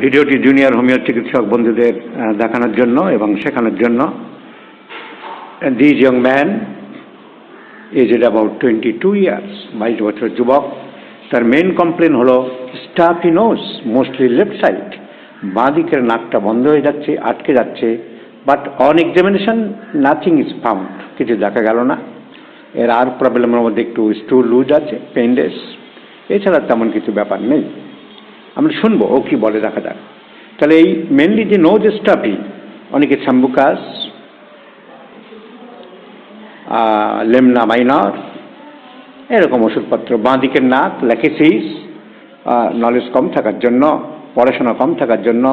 ভিডিওটি junior homeo চিকিৎসক বন্ধুদের দেখানোর জন্য এবং শেখানোর জন্য। This young man aged about 22 years, 22 বছর যুবক। তার মেন কমপ্লেন হলো stuffy nose, mostly left side, বাঁ দিকের নাকটা বন্ধ হয়ে যাচ্ছে, আটকে যাচ্ছে। But on examination nothing is found, কিছু দেখা গেল না। এর আর প্রবলেমের মধ্যে একটু স্টুল লুজ আছে, পেইনলেস, এছাড়া তেমন কিছু ব্যাপার নেই। আমরা শুনবো ও কি বলে, দেখা যাক। তাহলে এই মেনলি যে নোজ স্টাফি, অনেকে সাম্বুকাস, লেমনা মাইনর, এরকম ওষুধপত্র। বাঁ দিকের নাক, ল্যাকেসিস, নলেজ কম থাকার জন্য, পড়াশোনা কম থাকার জন্য,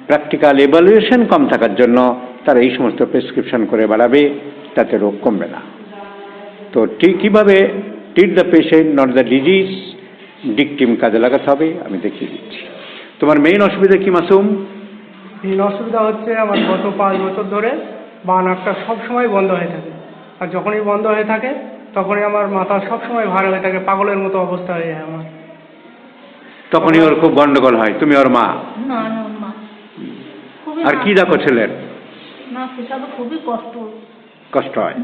প্র্যাকটিক্যাল এভালুয়েশন কম থাকার জন্য তারা এই সমস্ত প্রেসক্রিপশন করে বেড়াবে, তাতে রোগ কমবে না। তো ঠিক কীভাবে treat the patient not the disease, dictum কাজে লাগাতে হবে আমি দেখিয়ে দিচ্ছি। তোমার মেইন অসুবিধা কি মাসুম? মেইন অসুবিধা হচ্ছে আমার গত 5 বছর ধরে বাঁ নাকটা সবসময় বন্ধ হয়ে থাকে, আর যখনই বন্ধ হয়ে থাকে তখনই আমার মাথা সবসময় ভার হয়ে থাকে, পাগলের মতো অবস্থা হয়ে যায় আমার। তখনই ওর খুব গন্ডগোল হয়। তুমি ওর মা? না না মা। আর কি দেখো ছেলের? না সেটা তো খুবই কষ্ট হয়।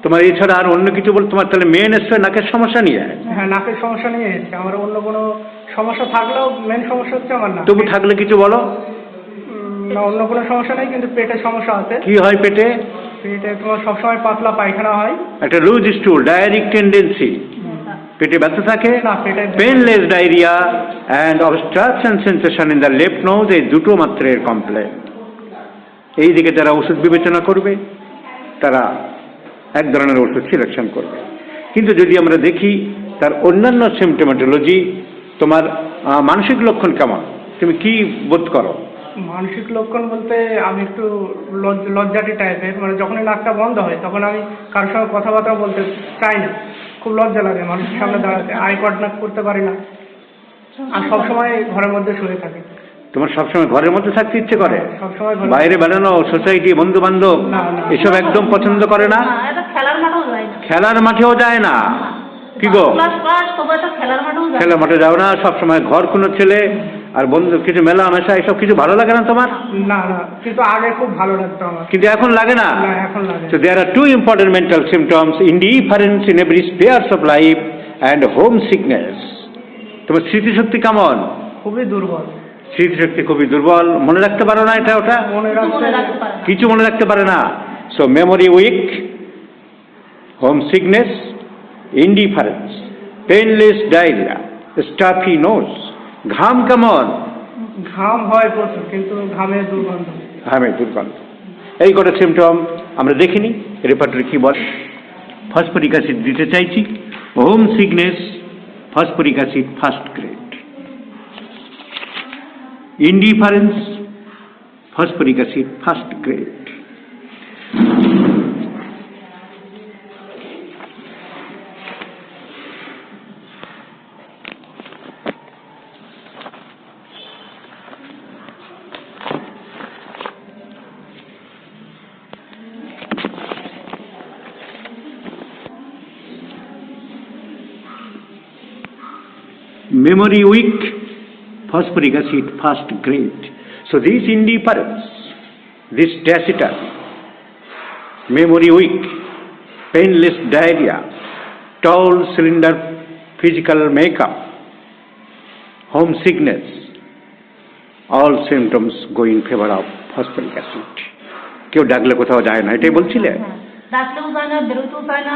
তোমার এছাড়া আর অন্য কিছু বল? তোমার তাহলে মেন এসছে নাকের সমস্যা নিয়ে? হ্যাঁ, নাকের সমস্যা নিয়ে এসছে। আমার অন্য কোনো সমস্যা থাকলেও মেন সমস্যা হচ্ছে আমার নাক। তবু থাকলে কিছু বলো। না, অন্য কোনো সমস্যা নেই, কিন্তু পেটের সমস্যা আছে। কি হয় পেটে? পেটে তোমার সবসময় পাতলা পায়খানা হয়, একটা লুজ স্টুল, ডায়ারিক টেন্ডেন্সি, পেটে ব্যথা থাকে, না পেটে painless diarrhoea and obstruction sensation in the left nose, এই দুটো মাত্র এর কমপ্লেন। এই দিকে যারা ওষুধ বিবেচনা করবে তারা এক ধরনের ওষুধ সিলেকশন করবে। কিন্তু যদি আমরা দেখি তার অন্যান্য সিমটোমেটোলজি, তোমার মানসিক লক্ষণ কেমন, তুমি কি বোধ করো? মানসিক লক্ষণ বলতে আমি একটু লজ্জাটি টাইপের, মানে যখনই নাকটা বন্ধ হয় তখন আমি কারোর সঙ্গে কথাবার্তা বলতে চাই না, খুব লজ্জা লাগে মানুষের সামনে দাঁড়াতে, আই কন্ট্যাক্ট করতে পারি না, আর সবসময় ঘরের মধ্যে শুয়ে থাকি। তোমার সবসময় ঘরের মধ্যে থাকতে ইচ্ছে করে? সবসময় বাইরে বেড়ানো, সোসাইটি, বন্ধু বান্ধব এসব একদম পছন্দ করে না? খেলার মাঠেও যায় না? কি গো, খেলার মাঠে যাও না? সবসময় ঘর কোনো ছেলে আর বন্ধু, কিছু মেলা মেশা এসব কিছু ভালো লাগে না তোমার? না না, কিন্তু আগে খুব ভালো লাগতো আমার, কিন্তু এখন লাগে না? এখন লাগে। So there are two important mental symptoms: indifference in every spheres of life and homesickness. তোমার স্মৃতিশক্তি কেমন? খুবই দুর্বল। স্মৃতিশক্তি খুবই দুর্বল, মনে রাখতে পারো না এটা ওটা? কিছু মনে রাখতে পারে না। So memory weak, home sickness, indifference, painless diarrhoea, stuffy nose. ঘাম কেমন? ঘাম হয় প্রচুর, কিন্তু ঘামের দুর্গন্ধ। এই কটা সিমটম আমরা দেখিনি। রেপার্টরি কি বল? ফসফরিক অ্যাসিড দিতে চাইছি। Home sickness, phosphoric acid first grade. Indifference, phosphoric acid first grade. Memory weak, phosphoric acid first grade. So this indifference, this taciturn, memory weak, painless diarrhea, tall cylinder physical makeup, homesickness, all symptoms go in favor of phosphoric acid. কেউ ডাকলে কোথাও যায় না, এটাই বলছিলে? ডাকলেও যায় না, বেরোতেও চায় না,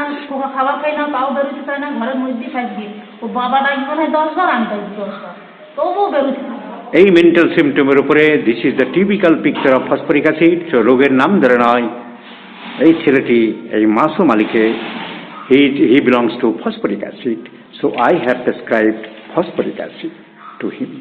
খাবার খাই না, তাও বেরোতে চায় না, ঘরের মধ্যেই থাকবে। ও বাবা ডাকবে না 10 বার, আমি ডাকবো 10 বার, তবুও বেরোতে চায় না। এই মেন্টাল সিমটমের উপরে this is the typical picture of phosphoric acid. So রোগের নাম ধরে নয়, এই ছেলেটি, এই মাসুম আলীকে, হি belongs to phosphoric acid, so I have prescribed phosphoric acid to him.